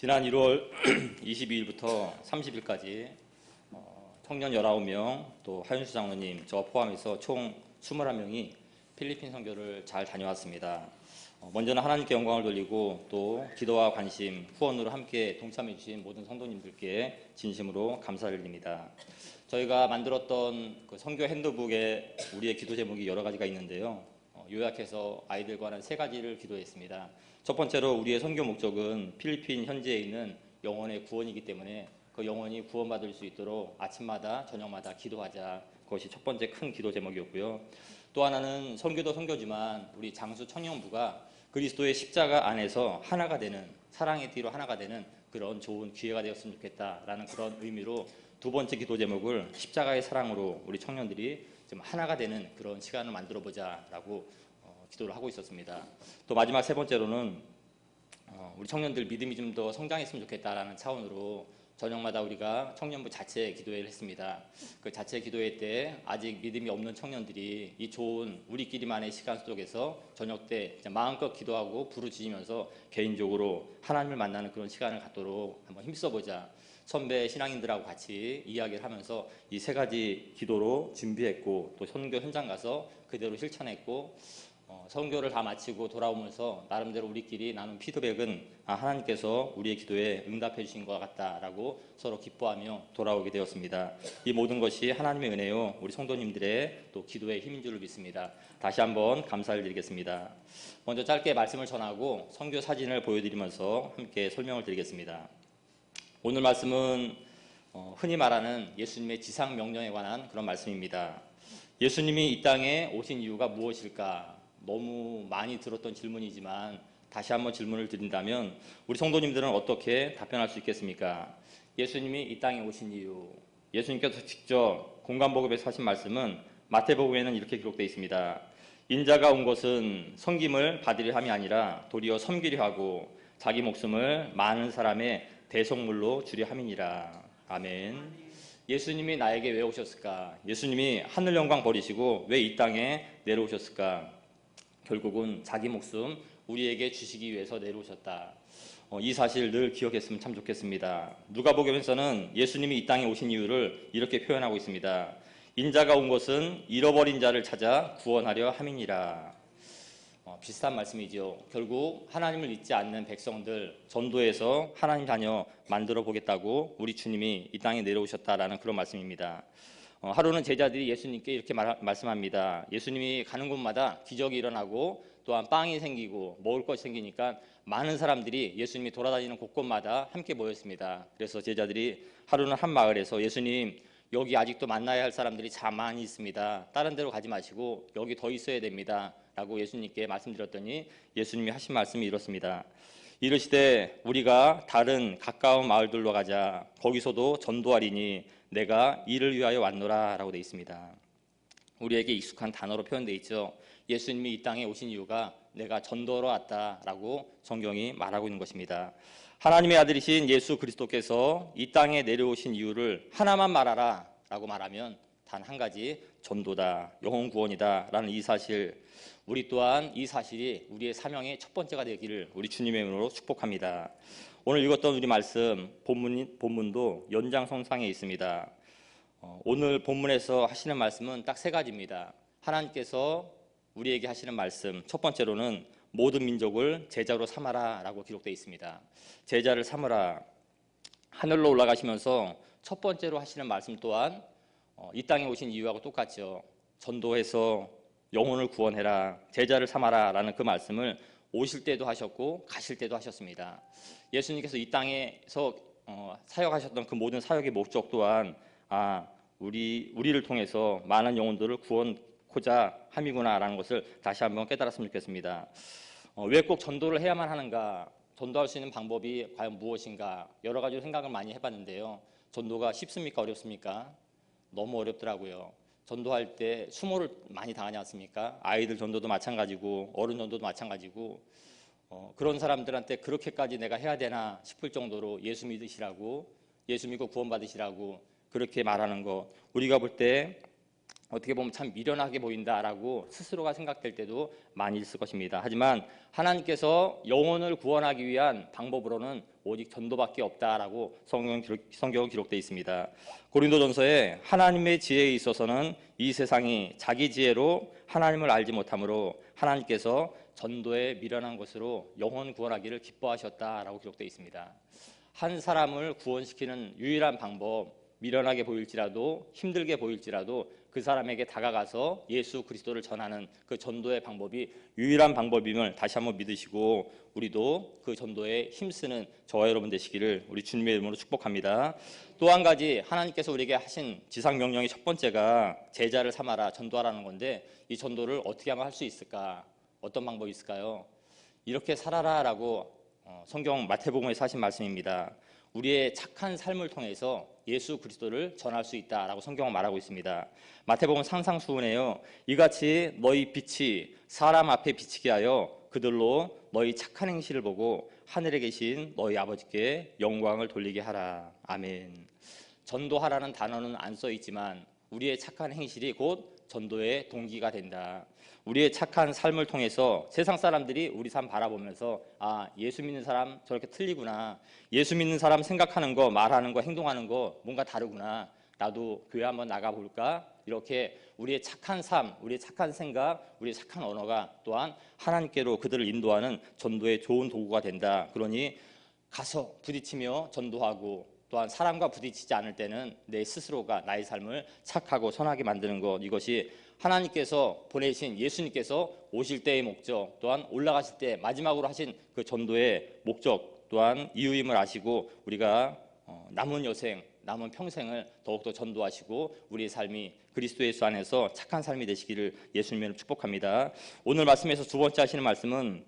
지난 1월 22일부터 30일까지 청년 19명, 또 하윤수 장로님, 저 포함해서 총 21명이 필리핀 선교를 잘 다녀왔습니다. 먼저는 하나님께 영광을 돌리고 또 기도와 관심, 후원으로 함께 동참해 주신 모든 성도님들께 진심으로 감사를 드립니다. 저희가 만들었던 그 선교 핸드북에 우리의 기도 제목이 여러 가지가 있는데요. 요약해서 아이들과 한 3가지를 기도했습니다. 첫 번째로 우리의 선교 목적은 필리핀 현지에 있는 영혼의 구원이기 때문에 그 영혼이 구원받을 수 있도록 아침마다 저녁마다 기도하자. 그것이 첫 번째 큰 기도 제목이었고요. 또 하나는 선교도 선교지만 우리 장수 청년부가 그리스도의 십자가 안에서 하나가 되는, 사랑의 띠로 하나가 되는 그런 좋은 기회가 되었으면 좋겠다라는 그런 의미로 두 번째 기도 제목을 십자가의 사랑으로 우리 청년들이 좀 하나가 되는 그런 시간을 만들어보자라고 기도를 하고 있었습니다. 또 마지막 3번째로는 우리 청년들 믿음이 좀 더 성장했으면 좋겠다라는 차원으로 저녁마다 우리가 청년부 자체 기도회를 했습니다. 그 자체 기도회 때 아직 믿음이 없는 청년들이 이 좋은 우리끼리만의 시간 속에서 저녁 때 마음껏 기도하고 부르짖으면서 개인적으로 하나님을 만나는 그런 시간을 갖도록 한번 힘써보자. 선배 신앙인들하고 같이 이야기를 하면서 이 3가지 기도로 준비했고 또 선교 현장 가서 그대로 실천했고 선교를 다 마치고 돌아오면서 나름대로 우리끼리 나눈 피드백은 하나님께서 우리의 기도에 응답해 주신 것 같다라고 서로 기뻐하며 돌아오게 되었습니다. 이 모든 것이 하나님의 은혜요 우리 성도님들의 또 기도의 힘인 줄 믿습니다. 다시 한번 감사를 드리겠습니다. 먼저 짧게 말씀을 전하고 선교 사진을 보여드리면서 함께 설명을 드리겠습니다. 오늘 말씀은 흔히 말하는 예수님의 지상 명령에 관한 그런 말씀입니다. 예수님이 이 땅에 오신 이유가 무엇일까? 너무 많이 들었던 질문이지만 다시 한번 질문을 드린다면 우리 성도님들은 어떻게 답변할 수 있겠습니까? 예수님이 이 땅에 오신 이유, 예수님께서 직접 공간복음에서 하신 말씀은 마태복음에는 이렇게 기록되어 있습니다. 인자가 온 것은 섬김을 받으려 함이 아니라 도리어 섬기려 하고 자기 목숨을 많은 사람의 대속물로 주려 함이니라. 아멘. 예수님이 나에게 왜 오셨을까? 예수님이 하늘 영광 버리시고 왜 이 땅에 내려오셨을까? 결국은 자기 목숨 우리에게 주시기 위해서 내려오셨다. 이 사실 늘 기억했으면 참 좋겠습니다. 누가복음에서는 예수님이 이 땅에 오신 이유를 이렇게 표현하고 있습니다. 인자가 온 것은 잃어버린 자를 찾아 구원하려 함이니라. 비슷한 말씀이죠. 결국 하나님을 잊지 않는 백성들 전도해서 하나님 자녀 만들어 보겠다고 우리 주님이 이 땅에 내려오셨다라는 그런 말씀입니다. 하루는 제자들이 예수님께 이렇게 말씀합니다. 예수님이 가는 곳마다 기적이 일어나고 또한 빵이 생기고 먹을 것이 생기니까 많은 사람들이 예수님이 돌아다니는 곳곳마다 함께 모였습니다. 그래서 제자들이 하루는 한 마을에서 예수님 여기 아직도 만나야 할 사람들이 참 많이 있습니다. 다른 데로 가지 마시고 여기 더 있어야 됩니다. 라고 예수님께 말씀드렸더니 예수님이 하신 말씀이 이렇습니다. 이르시되 우리가 다른 가까운 마을들로 가자. 거기서도 전도하리니 내가 이를 위하여 왔노라 라고 되어 있습니다. 우리에게 익숙한 단어로 표현되어 있죠. 예수님이 이 땅에 오신 이유가 내가 전도하러 왔다라고 성경이 말하고 있는 것입니다. 하나님의 아들이신 예수 그리스도께서 이 땅에 내려오신 이유를 하나만 말하라 라고 말하면 단 한 가지, 전도다, 영혼 구원이다 라는 이 사실, 우리 또한 이 사실이 우리의 사명의 첫 번째가 되기를 우리 주님의 이름으로 축복합니다. 오늘 읽었던 우리 말씀 본문도 연장선상에 있습니다. 오늘 본문에서 하시는 말씀은 딱 3가지입니다. 하나님께서 우리에게 하시는 말씀 첫 번째로는 모든 민족을 제자로 삼아라 라고 기록되어 있습니다. 제자를 삼으라. 하늘로 올라가시면서 첫 번째로 하시는 말씀 또한 이 땅에 오신 이유하고 똑같죠. 전도해서 영혼을 구원해라, 제자를 삼아라 라는 그 말씀을 오실 때도 하셨고 가실 때도 하셨습니다. 예수님께서 이 땅에서 사역하셨던 그 모든 사역의 목적 또한 우리를 통해서 많은 영혼들을 구원코자 함이구나 라는 것을 다시 한번 깨달았으면 좋겠습니다. 왜 꼭 전도를 해야만 하는가? 전도할 수 있는 방법이 과연 무엇인가? 여러 가지로 생각을 많이 해봤는데요. 전도가 쉽습니까? 어렵습니까? 너무 어렵더라고요. 전도할 때 수모를 많이 당하지 않습니까? 아이들 전도도 마찬가지고 어른 전도도 마찬가지고 그런 사람들한테 그렇게까지 내가 해야 되나 싶을 정도로 예수 믿으시라고, 예수 믿고 구원받으시라고 그렇게 말하는 거, 우리가 볼 때 어떻게 보면 참 미련하게 보인다라고 스스로가 생각될 때도 많이 있을 것입니다. 하지만 하나님께서 영혼을 구원하기 위한 방법으로는 오직 전도밖에 없다라고 성경은 기록되어 있습니다. 고린도전서에 하나님의 지혜에 있어서는 이 세상이 자기 지혜로 하나님을 알지 못하므로 하나님께서 전도에 미련한 것으로 영혼 구원하기를 기뻐하셨다라고 기록되어 있습니다. 한 사람을 구원시키는 유일한 방법, 미련하게 보일지라도 힘들게 보일지라도 그 사람에게 다가가서 예수 그리스도를 전하는 그 전도의 방법이 유일한 방법임을 다시 한번 믿으시고 우리도 그 전도에 힘쓰는 저와 여러분 되시기를 우리 주님의 이름으로 축복합니다. 또 한 가지 하나님께서 우리에게 하신 지상명령의 첫 번째가 제자를 삼아라, 전도하라는 건데 이 전도를 어떻게 하면 할 수 있을까? 어떤 방법이 있을까요? 이렇게 살아라라고 성경 마태복음에서 하신 말씀입니다. 우리의 착한 삶을 통해서 예수 그리스도를 전할 수 있다라고 성경은 말하고 있습니다. 마태복음 상상수훈에요. 이같이 너희 빛이 사람 앞에 비치게 하여 그들로 너희 착한 행실을 보고 하늘에 계신 너희 아버지께 영광을 돌리게 하라. 아멘. 전도하라는 단어는 안 써 있지만 우리의 착한 행실이 곧 전도의 동기가 된다. 우리의 착한 삶을 통해서 세상 사람들이 우리 삶 바라보면서 아, 예수 믿는 사람 저렇게 틀리구나. 예수 믿는 사람 생각하는 거, 말하는 거, 행동하는 거 뭔가 다르구나. 나도 교회 한번 나가볼까? 이렇게 우리의 착한 삶, 우리의 착한 생각, 우리의 착한 언어가 또한 하나님께로 그들을 인도하는 전도의 좋은 도구가 된다. 그러니 가서 부딪히며 전도하고 또한 사람과 부딪히지 않을 때는 내 스스로가 나의 삶을 착하고 선하게 만드는 것, 이것이 하나님께서 보내신 예수님께서 오실 때의 목적, 또한 올라가실 때 마지막으로 하신 그 전도의 목적 또한 이유임을 아시고 우리가 남은 여생, 남은 평생을 더욱더 전도하시고 우리의 삶이 그리스도 예수 안에서 착한 삶이 되시기를 예수님을 축복합니다. 오늘 말씀에서 두 번째 하시는 말씀은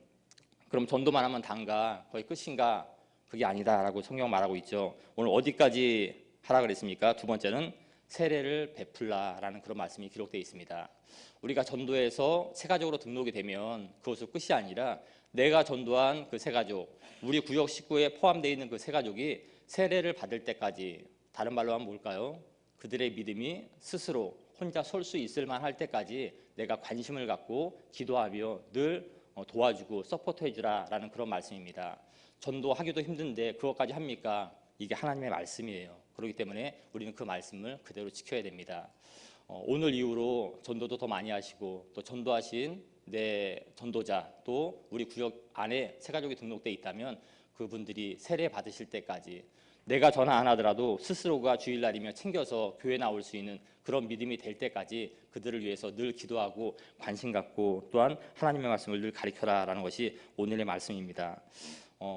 그럼 전도만 하면 단가, 거의 끝인가? 그게 아니다라고 성경 말하고 있죠. 오늘 어디까지 하라 그랬습니까? 두 번째는 세례를 베풀라라는 그런 말씀이 기록되어 있습니다. 우리가 전도에서 세가족으로 등록이 되면 그것은 끝이 아니라 내가 전도한 그 세가족, 우리 구역 식구에 포함되어 있는 그 세가족이 세례를 받을 때까지, 다른 말로 하면 뭘까요? 그들의 믿음이 스스로 혼자 설 수 있을 만할 때까지 내가 관심을 갖고 기도하며 늘 도와주고 서포트해주라라는 그런 말씀입니다. 전도하기도 힘든데 그것까지 합니까? 이게 하나님의 말씀이에요. 그렇기 때문에 우리는 그 말씀을 그대로 지켜야 됩니다. 오늘 이후로 전도도 더 많이 하시고 또 전도하신 내 전도자 또 우리 구역 안에 세가족이 등록되어 있다면 그분들이 세례 받으실 때까지 내가 전화 안 하더라도 스스로가 주일날이면 챙겨서 교회 나올 수 있는 그런 믿음이 될 때까지 그들을 위해서 늘 기도하고 관심 갖고 또한 하나님의 말씀을 늘 가르쳐라라는 것이 오늘의 말씀입니다.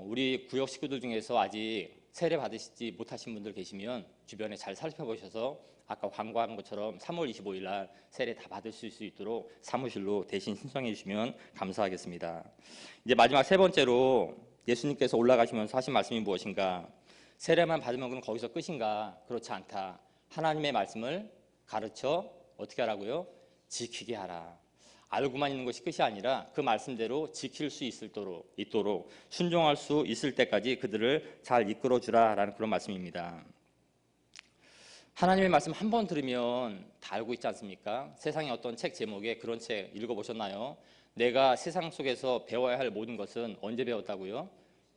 우리 구역 식구들 중에서 아직 세례 받으시지 못하신 분들 계시면 주변에 잘 살펴보셔서 아까 광고한 것처럼 3월 25일 날 세례 다 받으실 수 있도록 사무실로 대신 신청해 주시면 감사하겠습니다. 이제 마지막 세 번째로 예수님께서 올라가시면서 하신 말씀이 무엇인가? 세례만 받으면 그럼 거기서 끝인가? 그렇지 않다. 하나님의 말씀을 가르쳐 어떻게 하라고요? 지키게 하라. 알고만 있는 것이 끝이 아니라 그 말씀대로 지킬 수 있도록 순종할 수 있을 때까지 그들을 잘 이끌어주라라는 그런 말씀입니다. 하나님의 말씀 한 번 들으면 다 알고 있지 않습니까? 세상의 어떤 책 제목에 그런 책 읽어보셨나요? 내가 세상 속에서 배워야 할 모든 것은 언제 배웠다고요?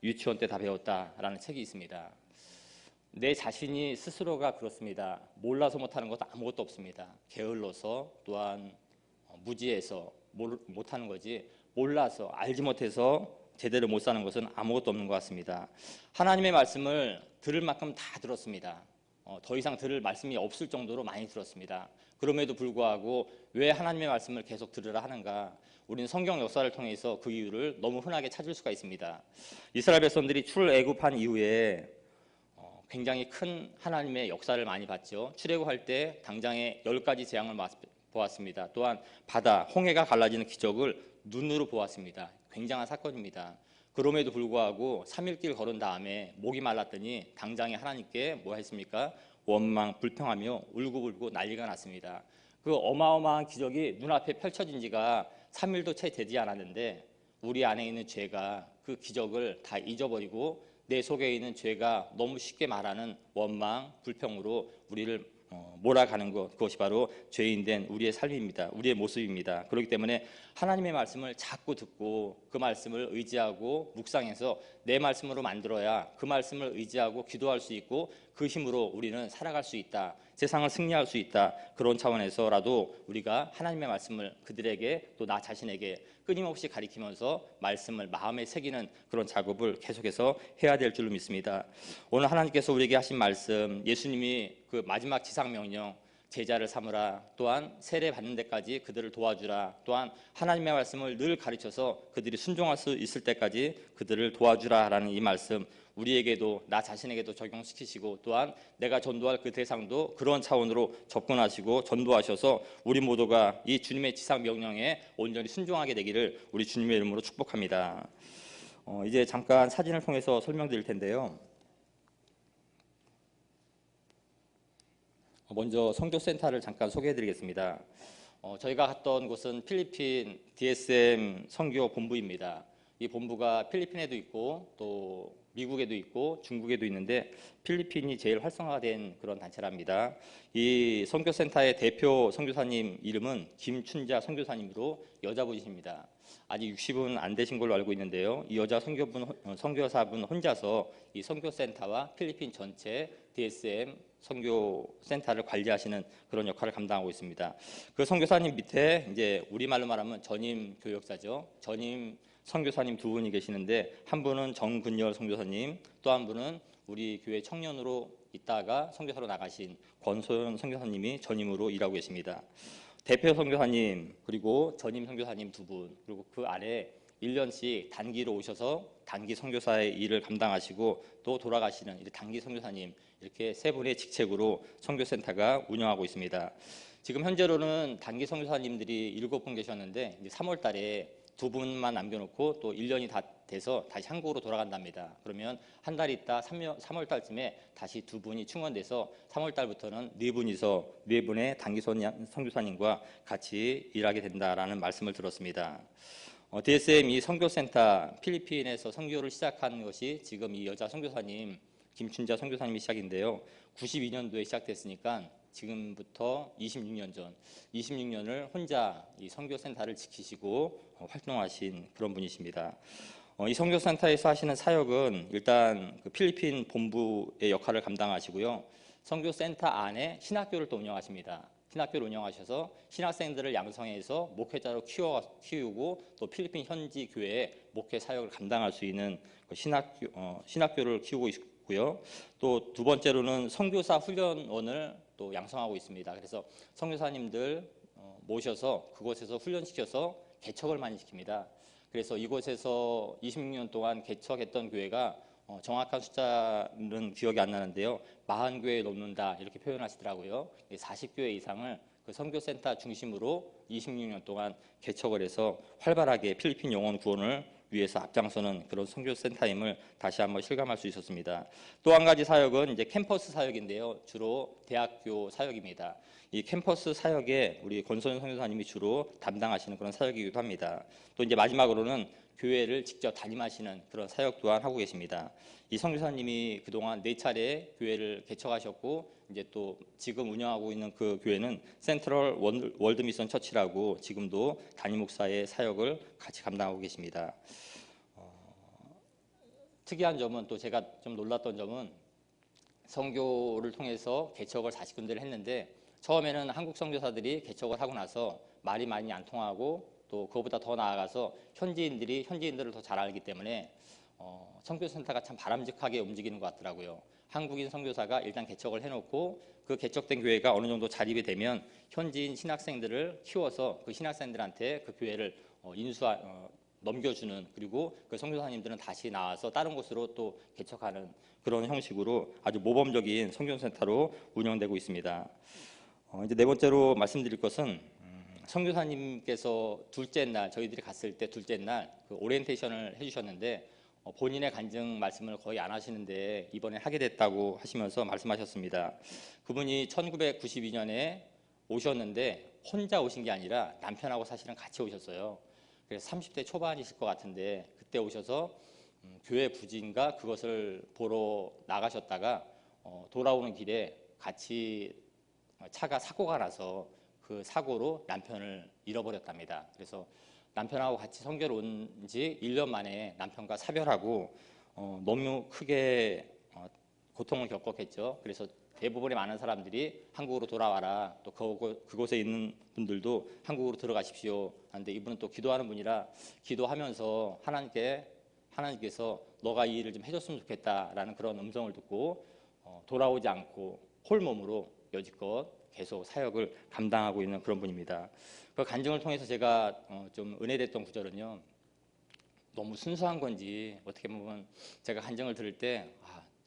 유치원 때 다 배웠다라는 책이 있습니다. 내 자신이 스스로가 그렇습니다. 몰라서 못하는 것도 아무것도 없습니다. 게을러서 또한 무지해서 못하는 거지 몰라서 알지 못해서 제대로 못 사는 것은 아무것도 없는 것 같습니다. 하나님의 말씀을 들을 만큼 다 들었습니다. 더 이상 들을 말씀이 없을 정도로 많이 들었습니다. 그럼에도 불구하고 왜 하나님의 말씀을 계속 들으라 하는가? 우리는 성경 역사를 통해서 그 이유를 너무 흔하게 찾을 수가 있습니다. 이스라엘 백성들이 출애굽한 이후에 굉장히 큰 하나님의 역사를 많이 봤죠. 출애굽할 때 당장에 10가지 재앙을 보았습니다. 또한 바다, 홍해가 갈라지는 기적을 눈으로 보았습니다. 굉장한 사건입니다. 그럼에도 불구하고 3일 걸은 다음에 목이 말랐더니 당장에 하나님께 뭐 했습니까? 원망, 불평하며 울고불고 난리가 났습니다. 그 어마어마한 기적이 눈앞에 펼쳐진 지가 3일도 채 되지 않았는데 우리 안에 있는 죄가 그 기적을 다 잊어버리고 내 속에 있는 죄가 너무 쉽게 말하는 원망, 불평으로 우리를 몰아가는 것, 그것이 바로 죄인된 우리의 삶입니다. 우리의 모습입니다. 그렇기 때문에 하나님의 말씀을 자꾸 듣고 그 말씀을 의지하고 묵상해서 내 말씀으로 만들어야 그 말씀을 의지하고 기도할 수 있고 그 힘으로 우리는 살아갈 수 있다. 세상을 승리할 수 있다. 그런 차원에서라도 우리가 하나님의 말씀을 그들에게 또 나 자신에게 끊임없이 가리키면서 말씀을 마음에 새기는 그런 작업을 계속해서 해야 될 줄로 믿습니다. 오늘 하나님께서 우리에게 하신 말씀, 예수님이 그 마지막 지상명령 제자를 삼으라, 또한 세례 받는 데까지 그들을 도와주라, 또한 하나님의 말씀을 늘 가르쳐서 그들이 순종할 수 있을 때까지 그들을 도와주라라는 이 말씀, 우리에게도 나 자신에게도 적용시키시고 또한 내가 전도할 그 대상도 그런 차원으로 접근하시고 전도하셔서 우리 모두가 이 주님의 지상 명령에 온전히 순종하게 되기를 우리 주님의 이름으로 축복합니다. 이제 잠깐 사진을 통해서 설명드릴 텐데요. 먼저 선교센터를 잠깐 소개해드리겠습니다. 저희가 갔던 곳은 필리핀 DSM 선교 본부입니다. 이 본부가 필리핀에도 있고 또 미국에도 있고 중국에도 있는데 필리핀이 제일 활성화된 그런 단체랍니다. 이 선교센터의 대표 선교사님 이름은 김춘자 선교사님으로 여자분이십니다. 아직 60은 안 되신 걸로 알고 있는데요. 이 여자 선교사분 혼자서 이 선교센터와 필리핀 전체 DSM 선교센터를 관리하시는 그런 역할을 감당하고 있습니다. 그 선교사님 밑에 이제 우리말로 말하면 전임 교역자죠. 전임 선교사님 두 분이 계시는데 한 분은 정근열 선교사님, 또 한 분은 우리 교회 청년으로 있다가 선교사로 나가신 권소연 선교사님이 전임으로 일하고 계십니다. 대표 선교사님 그리고 전임 선교사님 두 분, 그리고 그 아래 1년씩 단기로 오셔서 단기 선교사의 일을 감당하시고 또 돌아가시는 단기 선교사님, 이렇게 세 분의 직책으로 선교센터가 운영하고 있습니다. 지금 현재로는 단기 선교사님들이 7분 계셨는데 이제 3월 달에 두 분만 남겨놓고 또 1년이 다 돼서 다시 한국으로 돌아간답니다. 그러면 한 달 있다 3월 달쯤에 다시 두 분이 충원돼서 3월 달부터는 네 분의 단기 선교사님과 같이 일하게 된다라는 말씀을 들었습니다. DSM 이 선교센터 필리핀에서 선교를 시작한 것이 지금 이 여자 선교사님 김춘자 선교사님이 시작인데요. 92년도에 시작됐으니까 지금부터 26년 전, 26년을 혼자 이 선교센터를 지키시고 활동하신 그런 분이십니다. 이 선교센터에서 하시는 사역은 일단 그 필리핀 본부의 역할을 감당하시고요. 선교센터 안에 신학교를 또 운영하십니다. 신학교를 운영하셔서 신학생들을 양성해서 목회자로 키우고 또 필리핀 현지 교회의 목회 사역을 감당할 수 있는 그 신학교를 키우고 있고요. 또 두 번째로는 선교사 훈련원을 또 양성하고 있습니다. 그래서 선교사님들 모셔서 그곳에서 훈련시켜서 개척을 많이 시킵니다. 그래서 이곳에서 26년 동안 개척했던 교회가 정확한 숫자는 기억이 안 나는데요. 40교회 넘는다 이렇게 표현하시더라고요. 40교회 이상을 그 선교센터 중심으로 26년 동안 개척을 해서 활발하게 필리핀 영혼 구원을 위해서 앞장서는 그런 선교센터임을 다시 한번 실감할 수 있었습니다. 또 한 가지 사역은 이제 캠퍼스 사역인데요. 주로 대학교 사역입니다. 이 캠퍼스 사역에 우리 권소연 선교사님이 주로 담당하시는 그런 사역이기도 합니다. 또 이제 마지막으로는 교회를 직접 담임하시는 그런 사역 또한 하고 계십니다. 이 선교사님이 그동안 4차례 교회를 개척하셨고 이제 또 지금 운영하고 있는 그 교회는 센트럴 월드 미션 처치라고 지금도 담임 목사의 사역을 같이 감당하고 계십니다. 특이한 점은 또 제가 좀 놀랐던 점은 선교를 통해서 개척을 40군데를 했는데 처음에는 한국 선교사들이 개척을 하고 나서 말이 많이 안 통하고 또 그것보다 더 나아가서 현지인들을 더 잘 알기 때문에 선교센터가 참 바람직하게 움직이는 것 같더라고요. 한국인 선교사가 일단 개척을 해놓고 그 개척된 교회가 어느 정도 자립이 되면 현지인 신학생들을 키워서 그 신학생들한테 그 교회를 넘겨주는, 그리고 그 선교사님들은 다시 나와서 다른 곳으로 또 개척하는 그런 형식으로 아주 모범적인 선교센터로 운영되고 있습니다. 이제 네 번째로 말씀드릴 것은 선교사님께서 둘째 날, 저희들이 갔을 때 둘째 날 그 오리엔테이션을 해주셨는데 본인의 간증 말씀을 거의 안 하시는데 이번에 하게 됐다고 하시면서 말씀하셨습니다. 그분이 1992년에 오셨는데 혼자 오신 게 아니라 남편하고 사실은 같이 오셨어요. 그래서 30대 초반이실 것 같은데 그때 오셔서 교회 부진과 그것을 보러 나가셨다가 돌아오는 길에 같이 차가 사고가 나서 그 사고로 남편을 잃어버렸답니다. 그래서 남편하고 같이 선교를 온 지 1년 만에 남편과 사별하고 너무 크게 고통을 겪었겠죠. 그래서 대부분의 많은 사람들이 한국으로 돌아와라. 또 그곳에 있는 분들도 한국으로 들어가십시오. 하는데 이분은 또 기도하는 분이라 기도하면서 하나님께서 너가 이 일을 좀 해줬으면 좋겠다라는 그런 음성을 듣고 돌아오지 않고 홀몸으로 여지껏 계속 사역을 감당하고 있는 그런 분입니다. 그 간증을 통해서 제가 좀 은혜됐던 구절은요. 너무 순수한 건지 어떻게 보면 제가 간증을 들을 때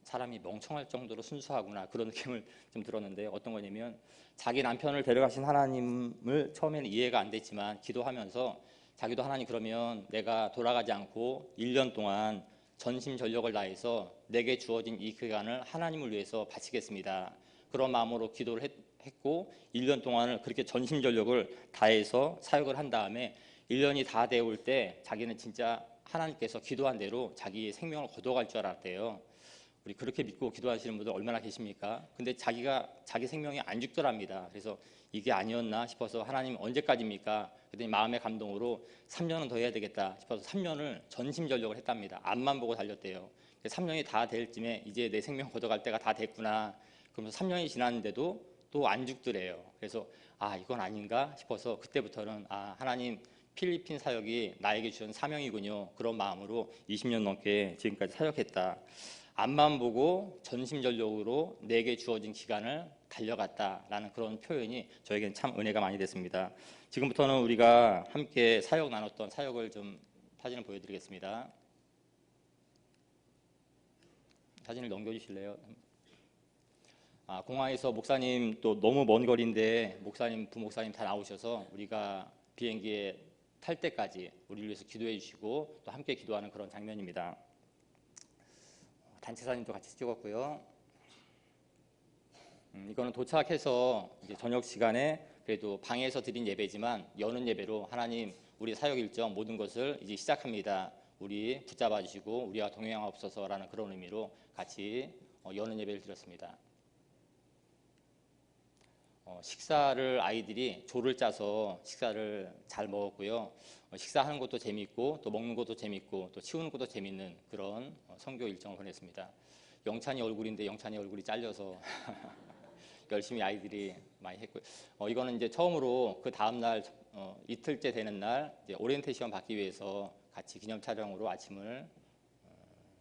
사람이 멍청할 정도로 순수하구나 그런 느낌을 좀 들었는데 어떤 거냐면 자기 남편을 데려가신 하나님을 처음에는 이해가 안 됐지만 기도하면서 자기도 하나님 그러면 내가 돌아가지 않고 1년 동안 전심전력을 다해서 내게 주어진 이 기간을 하나님을 위해서 바치겠습니다. 그런 마음으로 기도를 했고 1년 동안을 그렇게 전심전력을 다해서 사역을 한 다음에 1년이 다 되어올 때 자기는 진짜 하나님께서 기도한 대로 자기의 생명을 거둬갈 줄 알았대요. 우리 그렇게 믿고 기도하시는 분들 얼마나 계십니까? 근데 자기 생명이 안 죽더랍니다. 그래서 이게 아니었나 싶어서 하나님 언제까지입니까? 그랬더니 마음의 감동으로 3년은 더 해야 되겠다 싶어서 3년을 전심전력을 했답니다. 앞만 보고 달렸대요. 3년이 다 될 쯤에 이제 내 생명 거둬갈 때가 다 됐구나. 그러면서 3년이 지났는데도 또 안 죽더래요. 그래서 이건 아닌가 싶어서 그때부터는 하나님 필리핀 사역이 나에게 주신 사명이군요. 그런 마음으로 20년 넘게 지금까지 사역했다. 앞만 보고 전심전력으로 내게 주어진 기간을 달려갔다라는 그런 표현이 저에게는 참 은혜가 많이 됐습니다. 지금부터는 우리가 함께 사역 나눴던 사역을 좀 사진을 보여드리겠습니다. 사진을 넘겨주실래요? 공항에서 목사님 또 너무 먼 거리인데 목사님, 부목사님 다 나오셔서 우리가 비행기에 탈 때까지 우리를 위해서 기도해 주시고 또 함께 기도하는 그런 장면입니다. 단체 사진도 같이 찍었고요. 이거는 도착해서 이제 저녁 시간에 그래도 방에서 드린 예배지만 여는 예배로 하나님 우리 사역 일정 모든 것을 이제 시작합니다. 우리 붙잡아 주시고 우리와 동행하옵소서라는 그런 의미로 같이 여는 예배를 드렸습니다. 식사를 아이들이 조를 짜서 식사를 잘 먹었고요. 식사하는 것도 재밌고 또 먹는 것도 재밌고 또 치우는 것도 재밌는 그런 선교 일정을 보냈습니다. 영찬이 얼굴인데 영찬이 얼굴이 잘려서 열심히 아이들이 많이 했고요. 이거는 이제 처음으로 그 다음 날 이틀째 되는 날 이제 오리엔테이션 받기 위해서 같이 기념 촬영으로 아침을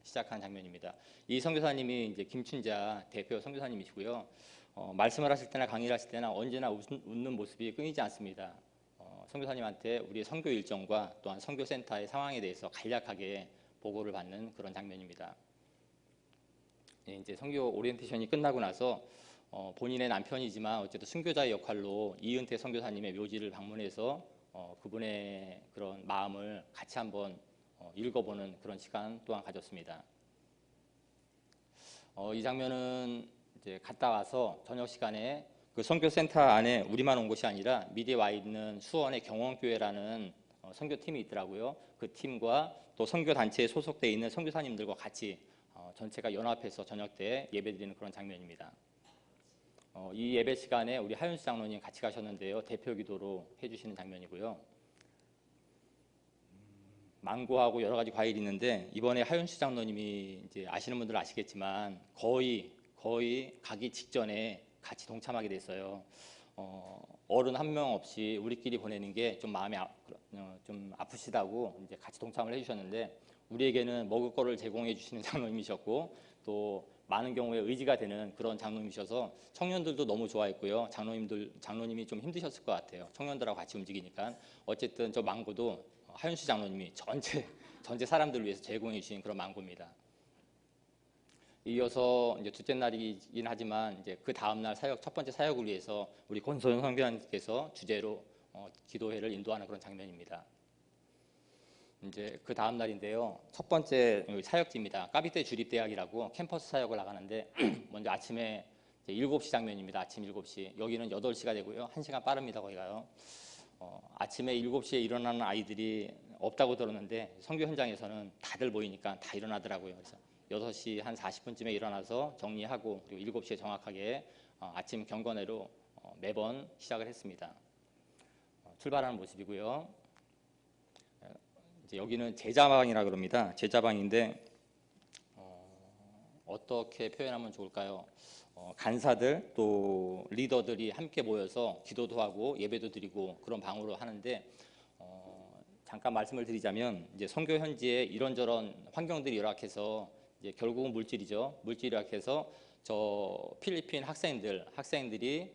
시작한 장면입니다. 이 선교사님이 이제 김춘자 대표 선교사님이시고요. 말씀을 하실 때나 강의를 하실 때나 언제나 웃는 모습이 끊이지 않습니다. 선교사님한테 우리의 선교 일정과 또한 선교센터의 상황에 대해서 간략하게 보고를 받는 그런 장면입니다. 이제 선교 오리엔테이션이 끝나고 나서 본인의 남편이지만 어쨌든 순교자의 역할로 이은태 선교사님의 묘지를 방문해서 그분의 그런 마음을 같이 한번 읽어보는 그런 시간 또한 가졌습니다. 이 장면은 이제 갔다 와서 저녁 시간에 그 선교센터 안에 우리만 온 것이 아니라 미리에 와 있는 수원의 경원교회라는 선교팀이 있더라고요. 그 팀과 또 선교단체에 소속되어 있는 선교사님들과 같이 전체가 연합해서 저녁 때 예배드리는 그런 장면입니다. 이 예배 시간에 우리 하윤수 장로님 같이 가셨는데요. 대표 기도로 해주시는 장면이고요. 망고하고 여러 가지 과일이 있는데 이번에 하윤수 장로님이 이제 아시는 분들은 아시겠지만 거의 가기 직전에 같이 동참하게 됐어요. 어른 한 명 없이 우리끼리 보내는 게 좀 마음이 좀 아프시다고 이제 같이 동참을 해주셨는데 우리에게는 먹을 거를 제공해 주시는 장로님이셨고 또 많은 경우에 의지가 되는 그런 장로님이셔서 청년들도 너무 좋아했고요. 장로님이 좀 힘드셨을 것 같아요. 청년들하고 같이 움직이니까 어쨌든 저 망고도 하윤수 장로님이 전체 사람들을 위해서 제공해 주신 그런 망고입니다. 이어서 이제 둘째 날이긴 하지만 이제 그 다음 날 첫 번째 사역을 위해서 우리 권소연 선교사님께서 주제로 기도회를 인도하는 그런 장면입니다. 이제 그 다음 날인데요. 첫 번째 사역지입니다. 까비떼 주립대학이라고 캠퍼스 사역을 나가는데 먼저 아침에 7시 장면입니다. 아침 7시. 여기는 8시가 되고요. 1시간 빠릅니다. 거기가요. 아침에 7시에 일어나는 아이들이 없다고 들었는데 선교 현장에서는 다들 보이니까 다 일어나더라고요. 그래서 6시 한 40분쯤에 일어나서 정리하고 그리고 7시에 정확하게 아침 경건회로 매번 시작을 했습니다. 출발하는 모습이고요. 이제 여기는 제자방이라 그럽니다. 제자방인데 어떻게 표현하면 좋을까요? 간사들 또 리더들이 함께 모여서 기도도 하고 예배도 드리고 그런 방으로 하는데 잠깐 말씀을 드리자면 이제 선교 현지에 이런저런 환경들이 열악해서 이제 결국은 물질이죠. 물질이 열악해서 저 필리핀 학생들이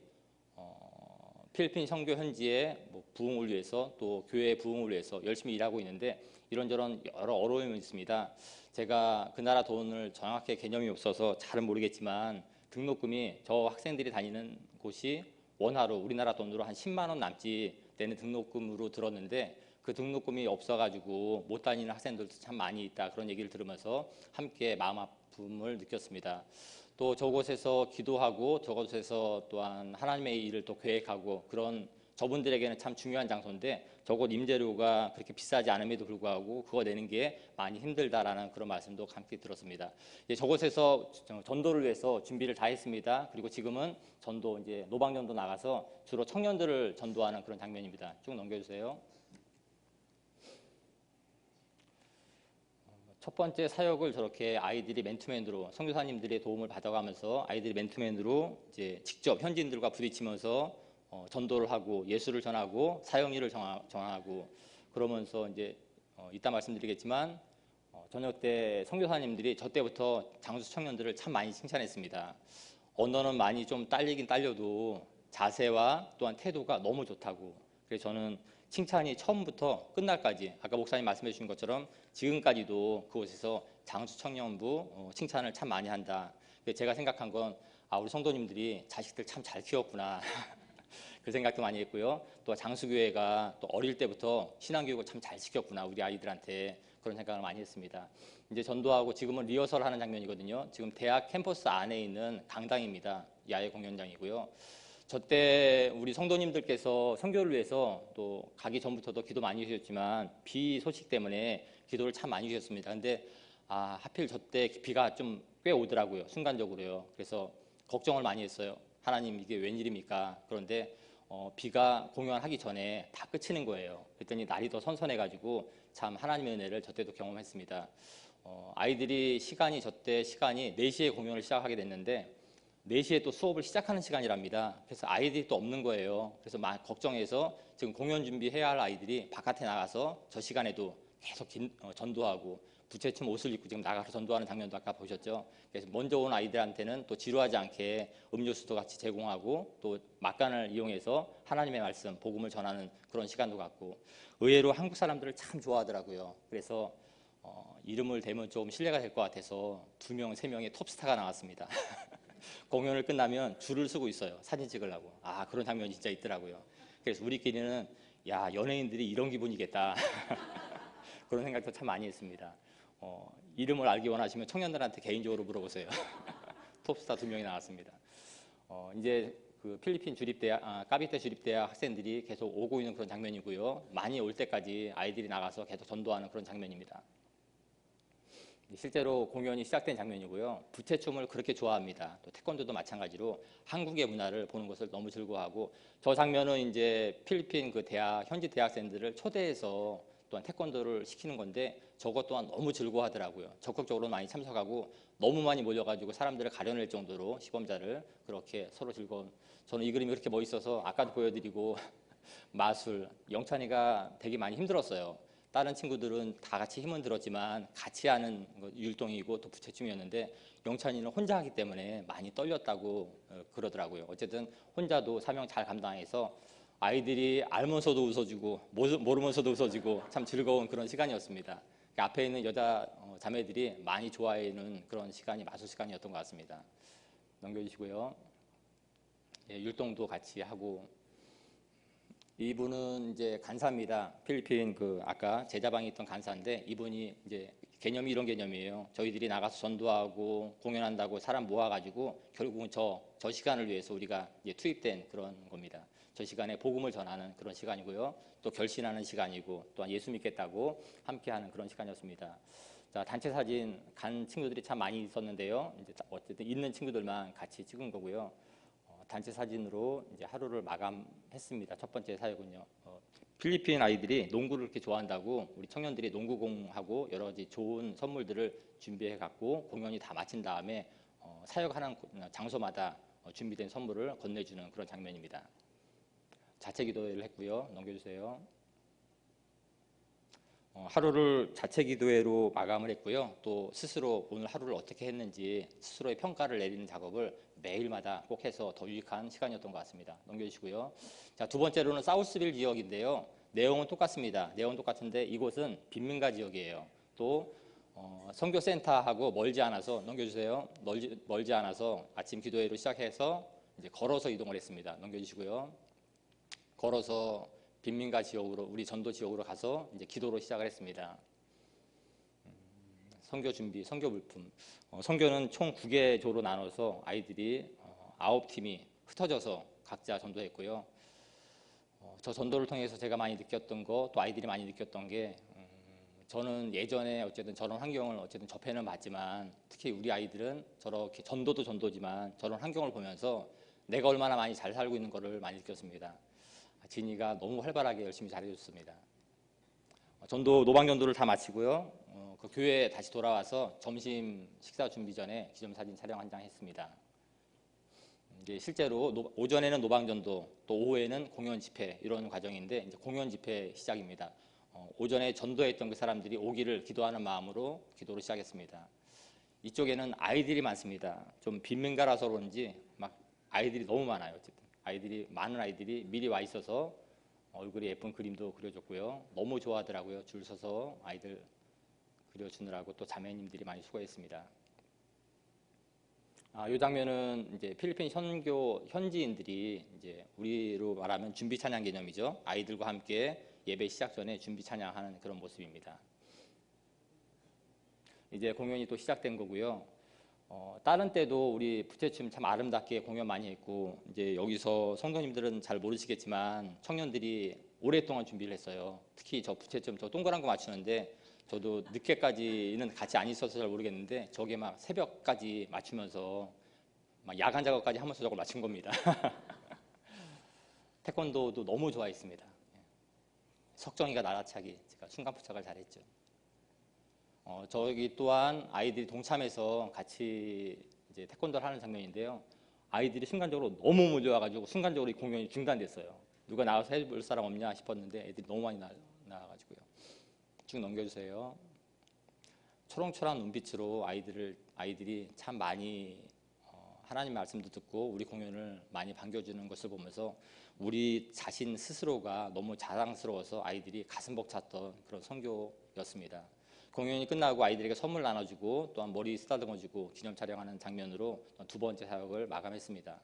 필리핀 선교 현지의 뭐 부흥을 위해서 또 교회 부흥을 위해서 열심히 일하고 있는데 이런저런 여러 어려움이 있습니다. 제가 그 나라 돈을 정확하게 개념이 없어서 잘은 모르겠지만 등록금이 저 학생들이 다니는 곳이 원화로 우리나라 돈으로 한 10만 원 남짓 되는 등록금으로 들었는데 그 등록금이 없어가지고 못 다니는 학생들도 참 많이 있다 그런 얘기를 들으면서 함께 마음 아픔을 느꼈습니다. 또 저곳에서 기도하고 저곳에서 또한 하나님의 일을 또 계획하고 그런 저분들에게는 참 중요한 장소인데 저곳 임대료가 그렇게 비싸지 않음에도 불구하고 그거 내는 게 많이 힘들다라는 그런 말씀도 함께 들었습니다. 저곳에서 전도를 위해서 준비를 다 했습니다. 그리고 지금은 전도 이제 노방전도 나가서 주로 청년들을 전도하는 그런 장면입니다. 쭉 넘겨주세요. 첫 번째 사역을 저렇게 아이들이 맨투맨으로 선교사님들의 도움을 받아가면서 아이들이 맨투맨으로 이제 직접 현지인들과 부딪히면서 전도를 하고 예수를 전하고 사역일을 정하고 그러면서 이제 이따 말씀드리겠지만 저녁 때 선교사님들이 저 때부터 장수 청년들을 참 많이 칭찬했습니다. 언어는 많이 좀 딸리긴 딸려도 자세와 또한 태도가 너무 좋다고. 그래서 저는 칭찬이 처음부터 끝날까지 아까 목사님 말씀해 주신 것처럼 지금까지도 그곳에서 장수 청년부 칭찬을 참 많이 한다. 제가 생각한 건 우리 성도님들이 자식들 참 잘 키웠구나. 그 생각도 많이 했고요. 또 장수교회가 또 어릴 때부터 신앙교육을 참 잘 시켰구나 우리 아이들한테 그런 생각을 많이 했습니다. 이제 전도하고 지금은 리허설 하는 장면이거든요. 지금 대학 캠퍼스 안에 있는 강당입니다. 야외 공연장이고요. 저 때 우리 성도님들께서 선교를 위해서 또 가기 전부터도 기도 많이 주셨지만 비 소식 때문에 기도를 참 많이 주셨습니다. 근데 하필 저 때 비가 좀 꽤 오더라고요. 순간적으로요. 그래서 걱정을 많이 했어요. 하나님 이게 웬일입니까? 그런데 비가 공연하기 전에 다 끝이는 거예요. 그랬더니 날이 더 선선해가지고 참 하나님의 은혜를 저 때도 경험했습니다. 아이들이 저 때 시간이 4시에 공연을 시작하게 됐는데 4시에 또 수업을 시작하는 시간이랍니다. 그래서 아이들이 또 없는 거예요. 그래서 막 걱정해서 지금 공연 준비해야 할 아이들이 바깥에 나가서 저 시간에도 계속 전도하고 부채춤 옷을 입고 지금 나가서 전도하는 장면도 아까 보셨죠. 그래서 먼저 온 아이들한테는 또 지루하지 않게 음료수도 같이 제공하고 또 막간을 이용해서 하나님의 말씀, 복음을 전하는 그런 시간도 갖고 의외로 한국 사람들을 참 좋아하더라고요. 그래서 이름을 대면 좀 신뢰가 될 것 같아서 2명, 3명의 톱스타가 나왔습니다. 공연을 끝나면 줄을 서고 있어요. 사진 찍으려고. 그런 장면이 진짜 있더라고요. 그래서 우리끼리는 야, 연예인들이 이런 기분이겠다. 그런 생각도 참 많이 했습니다. 이름을 알기 원하시면 청년들한테 개인적으로 물어보세요. 톱스타 2명이 나왔습니다. 이제 그 필리핀 주립대학, 까비테 주립대학 학생들이 계속 오고 있는 그런 장면이고요. 많이 올 때까지 아이들이 나가서 계속 전도하는 그런 장면입니다. 실제로 공연이 시작된 장면이고요. 부채춤을 그렇게 좋아합니다. 또 태권도도 마찬가지로 한국의 문화를 보는 것을 너무 즐거워하고 저 장면은 이제 필리핀 그 현지 대학생들을 초대해서 또한 태권도를 시키는 건데 저것 또한 너무 즐거워하더라고요. 적극적으로 많이 참석하고 너무 많이 몰려가지고 사람들을 가려낼 정도로 시범자를 그렇게 서로 즐거운. 저는 이 그림이 그렇게 멋있어서 아까도 보여드리고 마술, 영찬이가 되게 많이 힘들었어요. 다른 친구들은 다 같이 힘은 들었지만 같이 하는 율동이고 또 부채춤이었는데 영찬이는 혼자 하기 때문에 많이 떨렸다고 그러더라고요. 어쨌든 혼자도 사명 잘 감당해서 아이들이 알면서도 웃어주고 모르면서도 웃어주고 참 즐거운 그런 시간이었습니다. 앞에 있는 여자 자매들이 많이 좋아하는 그런 시간이 마술 시간이었던 것 같습니다. 넘겨주시고요. 율동도 같이 하고 이분은 이제 간사입니다. 필리핀 아까 제자방에 있던 간사인데 이분이 이제 개념이 이런 개념이에요. 저희들이 나가서 전도하고 공연한다고 사람 모아가지고 결국은 저 시간을 위해서 우리가 이제 투입된 그런 겁니다. 저 시간에 복음을 전하는 그런 시간이고요. 또 결신하는 시간이고 또한 예수 믿겠다고 함께하는 그런 시간이었습니다. 자, 단체 사진 간 친구들이 참 많이 있었는데요. 이제 어쨌든 있는 친구들만 같이 찍은 거고요. 단체 사진으로 이제 하루를 마감했습니다. 첫 번째 사역은요. 필리핀 아이들이 농구를 그렇게 좋아한다고 우리 청년들이 농구공하고 여러 가지 좋은 선물들을 준비해 갖고 공연이 다 마친 다음에 사역하는 장소마다 준비된 선물을 건네주는 그런 장면입니다. 자체 기도회를 했고요. 넘겨주세요. 하루를 자체 기도회로 마감을 했고요. 또 스스로 오늘 하루를 어떻게 했는지 스스로의 평가를 내리는 작업을 매일마다 꼭 해서 더 유익한 시간이었던 것 같습니다. 넘겨주시고요. 자, 두 번째로는 사우스빌 지역인데요. 내용은 똑같습니다. 내용은 똑같은데 이곳은 빈민가 지역이에요. 또 선교센터하고 멀지 않아서 넘겨주세요. 멀지 않아서 아침 기도회로 시작해서 이제 걸어서 이동을 했습니다. 넘겨주시고요. 걸어서 빈민가 지역으로 우리 전도 지역으로 가서 이제 기도로 시작을 했습니다. 선교 준비, 선교 물품. 선교는 총 9개조로 나눠서 아이들이 9팀이 흩어져서 각자 전도했고요. 저 전도를 통해서 제가 많이 느꼈던 거, 또 아이들이 많이 느꼈던 게 저는 예전에 어쨌든 저런 환경을 어쨌든 접해는 봤지만 특히 우리 아이들은 저렇게 전도도 전도지만 저런 환경을 보면서 내가 얼마나 많이 잘 살고 있는 거를 많이 느꼈습니다. 진이가 너무 활발하게 열심히 잘해줬습니다. 전도 노방전도를 다 마치고요. 그 교회에 다시 돌아와서 점심 식사 준비 전에 기념사진 촬영 한 장 했습니다. 이제 실제로 오전에는 노방전도, 또 오후에는 공연 집회 이런 과정인데 이제 공연 집회 시작입니다. 오전에 전도했던 그 사람들이 오기를 기도하는 마음으로 기도를 시작했습니다. 이쪽에는 아이들이 많습니다. 좀 빈민가라서 그런지 막 아이들이 너무 많아요. 어쨌든 많은 아이들이 미리 와 있어서 얼굴에 예쁜 그림도 그려줬고요. 너무 좋아하더라고요. 줄 서서 아이들 그려주느라고 또 자매님들이 많이 수고했습니다. 이 장면은 이제 필리핀 선교 현지인들이 이제 우리로 말하면 준비 찬양 개념이죠. 아이들과 함께 예배 시작 전에 준비 찬양하는 그런 모습입니다. 이제 공연이 또 시작된 거고요. 다른 때도 우리 부채춤 참 아름답게 공연 많이 했고 이제 여기서 성도님들은 잘 모르시겠지만 청년들이 오랫동안 준비를 했어요. 특히 저 부채춤 저 동그란 거 맞추는데 저도 늦게까지는 같이 안 있어서 잘 모르겠는데 저게 막 새벽까지 맞추면서 막 야간 작업까지 하면서 저걸 맞춘 겁니다. 태권도도 너무 좋아했습니다. 석정이가 날아차기 제가 순간포착을 잘했죠. 저기 또한 아이들이 동참해서 같이 이제 태권도를 하는 장면인데요. 아이들이 순간적으로 너무 몰려와가지고 순간적으로 이 공연이 중단됐어요. 누가 나와서 해볼 사람 없냐 싶었는데 애들이 너무 많이 나와가지고요. 쭉 넘겨주세요. 초롱초롱한 눈빛으로 아이들이 참 많이 하나님 말씀도 듣고 우리 공연을 많이 반겨주는 것을 보면서 우리 자신 스스로가 너무 자랑스러워서 아이들이 가슴 벅찼던 그런 선교였습니다. 공연이 끝나고 아이들에게 선물 나눠주고 또한 머리 쓰다듬어주고 기념 촬영하는 장면으로 두 번째 사역을 마감했습니다.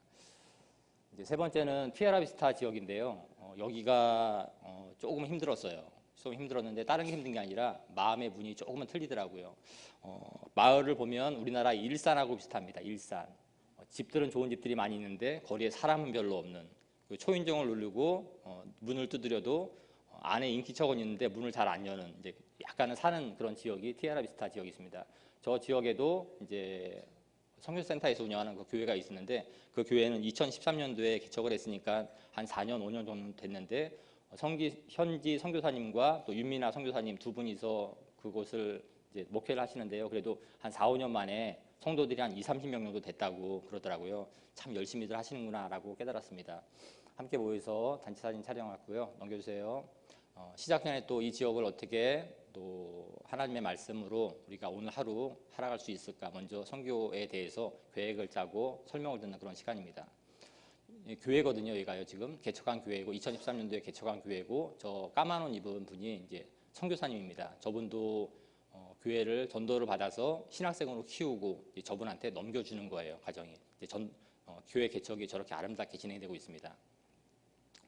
이제 세 번째는 피에라비스타 지역인데요. 여기가 조금 힘들었어요. 좀 힘들었는데 다른 게 힘든 게 아니라 마음의 문이 조금은 틀리더라고요. 마을을 보면 우리나라 일산하고 비슷합니다. 일산. 집들은 좋은 집들이 많이 있는데 거리에 사람은 별로 없는 초인종을 누르고 문을 두드려도 안에 인기척은 있는데 문을 잘 안 여는 이제 약간은 사는 그런 지역이 티에라비스타 지역이 있습니다. 저 지역에도 이제 선교센터에서 운영하는 그 교회가 있었는데 그 교회는 2013년도에 개척을 했으니까 한 4년, 5년 정도 됐는데 현지 선교사님과 또 윤미나 선교사님 두 분이서 그곳을 이제 목회를 하시는데요. 그래도 한 4, 5년 만에 성도들이 한 20, 30명 정도 됐다고 그러더라고요. 참 열심히들 하시는구나라고 깨달았습니다. 함께 모여서 단체 사진 촬영했고요. 넘겨주세요. 시작 전에 또 이 지역을 어떻게 또 하나님의 말씀으로 우리가 오늘 하루 살아갈 수 있을까 먼저 선교에 대해서 계획을 짜고 설명을 듣는 그런 시간입니다. 교회거든요. 여기가요. 지금 개척한 교회고 2013년도에 개척한 교회고 저 까만 옷 입은 분이 이제 선교사님입니다. 저분도 교회를 전도를 받아서 신학생으로 키우고 저분한테 넘겨주는 거예요. 과정이 이제 교회 개척이 저렇게 아름답게 진행되고 있습니다.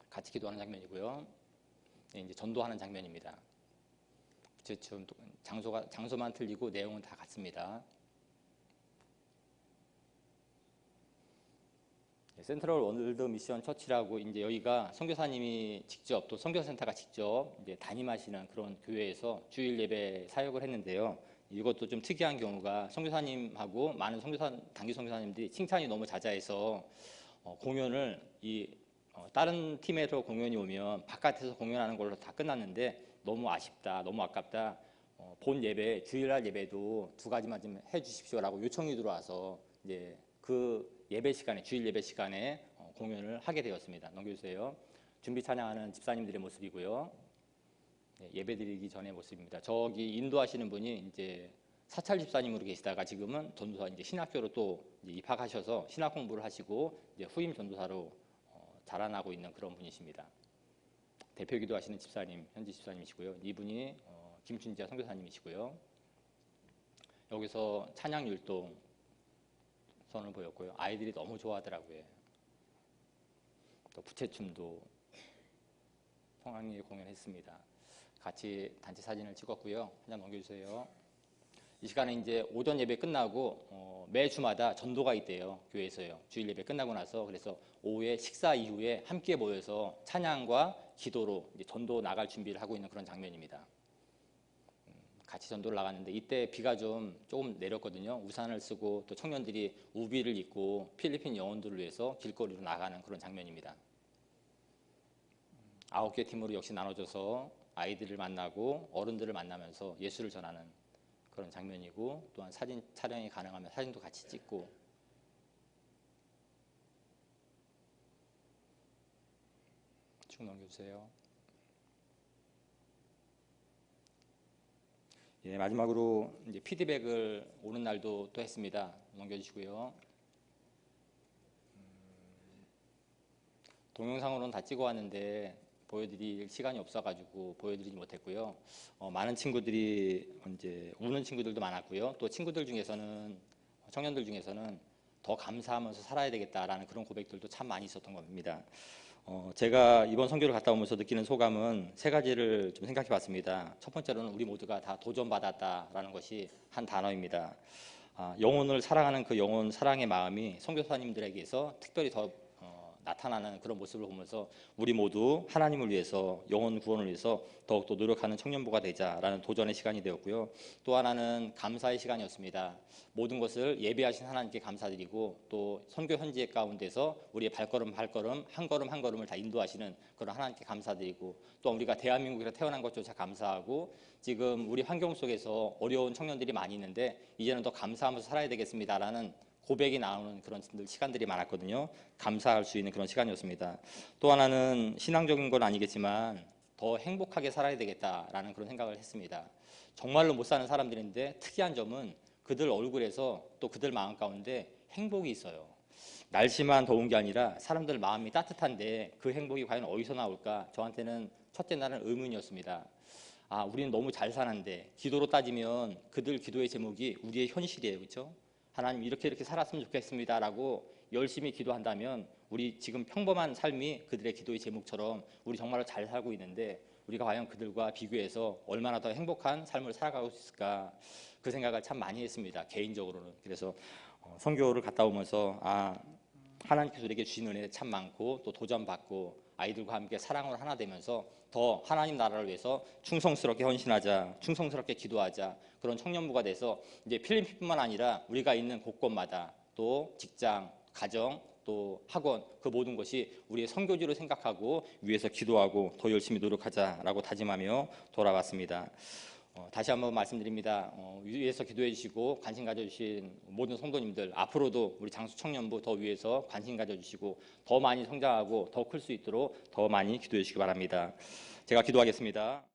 같이 기도하는 장면이고요. 이제 전도하는 장면입니다. 부채춤 장소만 틀리고 내용은 다 같습니다. 센트럴 월드 미션 처치라고 이제 여기가 선교사님이 직접 또 선교센터가 직접 이제 담임하시는 그런 교회에서 주일 예배 사역을 했는데요. 이것도 좀 특이한 경우가 선교사님하고 많은 단기 선교사님들이 칭찬이 너무 자자해서 공연을 다른 팀에서 공연이 오면 바깥에서 공연하는 걸로 다 끝났는데 너무 아쉽다, 너무 아깝다. 본 예배, 주일날 예배도 두 가지만 좀 해주십시오라고 요청이 들어와서 이제 그 예배 시간에, 주일 예배 시간에 공연을 하게 되었습니다. 넘겨주세요. 준비 찬양하는 집사님들의 모습이고요. 네, 예배드리기 전의 모습입니다. 저기 인도하시는 분이 이제 사찰 집사님으로 계시다가 지금은 전도사 이제 신학교로 또 이제 입학하셔서 신학 공부를 하시고 이제 후임 전도사로 자라나고 있는 그런 분이십니다. 대표 기도하시는 집사님, 현지 집사님이시고요. 이분이 김춘지아 선교사님이시고요. 여기서 찬양 율동 선을 보였고요. 아이들이 너무 좋아하더라고요. 또 부채춤도 성황리에 공연했습니다. 같이 단체 사진을 찍었고요. 그냥 넘겨주세요. 이 시간에 이제 오전 예배 끝나고 매 주마다 전도가 있대요. 교회에서요. 주일 예배 끝나고 나서 그래서 오후에 식사 이후에 함께 모여서 찬양과 기도로 이제 전도 나갈 준비를 하고 있는 그런 장면입니다. 같이 전도를 나갔는데 이때 비가 조금 내렸거든요. 우산을 쓰고 또 청년들이 우비를 입고 필리핀 영혼들을 위해서 길거리로 나가는 그런 장면입니다. 9개 팀으로 역시 나눠져서 아이들을 만나고 어른들을 만나면서 예수를 전하는 그런 장면이고, 또한 사진 촬영이 가능하면 사진도 같이 찍고, 쭉 넘겨주세요. 예, 마지막으로 이제 피드백을 오는 날도 또 했습니다. 넘겨주시고요. 동영상으로는 다 찍어왔는데 보여드릴 시간이 없어가지고 보여드리지 못했고요. 많은 친구들이 이제 우는 친구들도 많았고요. 또 친구들 중에서는, 청년들 중에서는 더 감사하면서 살아야 되겠다라는 그런 고백들도 참 많이 있었던 겁니다. 제가 이번 선교를 갔다 오면서 느끼는 소감은 세 가지를 좀 생각해 봤습니다. 첫 번째로는 우리 모두가 다 도전받았다라는 것이 한 단어입니다. 영혼을 사랑하는 그 영혼 사랑의 마음이 선교사님들에게서 특별히 더 나타나는 그런 모습을 보면서 우리 모두 하나님을 위해서, 영혼 구원을 위해서 더욱더 노력하는 청년부가 되자라는 도전의 시간이 되었고요. 또 하나는 감사의 시간이었습니다. 모든 것을 예배하신 하나님께 감사드리고, 또 선교 현지의 가운데서 우리의 발걸음 한 걸음 한 걸음을 다 인도하시는 그런 하나님께 감사드리고, 또 우리가 대한민국에서 태어난 것조차 감사하고, 지금 우리 환경 속에서 어려운 청년들이 많이 있는데 이제는 더 감사하면서 살아야 되겠습니다라는 고백이 나오는 그런 시간들이 많았거든요. 감사할 수 있는 그런 시간이었습니다. 또 하나는 신앙적인 건 아니겠지만 더 행복하게 살아야 되겠다라는 그런 생각을 했습니다. 정말로 못 사는 사람들인데 특이한 점은 그들 얼굴에서 또 그들 마음 가운데 행복이 있어요. 날씨만 더운 게 아니라 사람들 마음이 따뜻한데 그 행복이 과연 어디서 나올까? 저한테는 첫째 날은 의문이었습니다. 우리는 너무 잘 사는데, 기도로 따지면 그들 기도의 제목이 우리의 현실이에요. 그렇죠? 하나님 이렇게 살았으면 좋겠습니다라고 열심히 기도한다면 우리 지금 평범한 삶이 그들의 기도의 제목처럼 우리 정말로 잘 살고 있는데 우리가 과연 그들과 비교해서 얼마나 더 행복한 삶을 살아가고 있을까, 그 생각을 참 많이 했습니다. 개인적으로는. 그래서 선교를 갔다 오면서 하나님께서 우리에게 주신 은혜 참 많고, 또 도전받고 아이들과 함께 사랑으로 하나 되면서 더 하나님 나라를 위해서 충성스럽게 헌신하자, 충성스럽게 기도하자, 그런 청년부가 돼서 이제 필리핀뿐만 아니라 우리가 있는 곳곳마다 또 직장, 가정, 또 학원, 그 모든 것이 우리의 선교지로 생각하고 위해서 기도하고 더 열심히 노력하자라고 다짐하며 돌아왔습니다. 다시 한번 말씀드립니다. 위에서 기도해 주시고 관심 가져주신 모든 성도님들, 앞으로도 우리 장수 청년부 더 위해서 관심 가져주시고 더 많이 성장하고 더 클 수 있도록 더 많이 기도해 주시기 바랍니다. 제가 기도하겠습니다.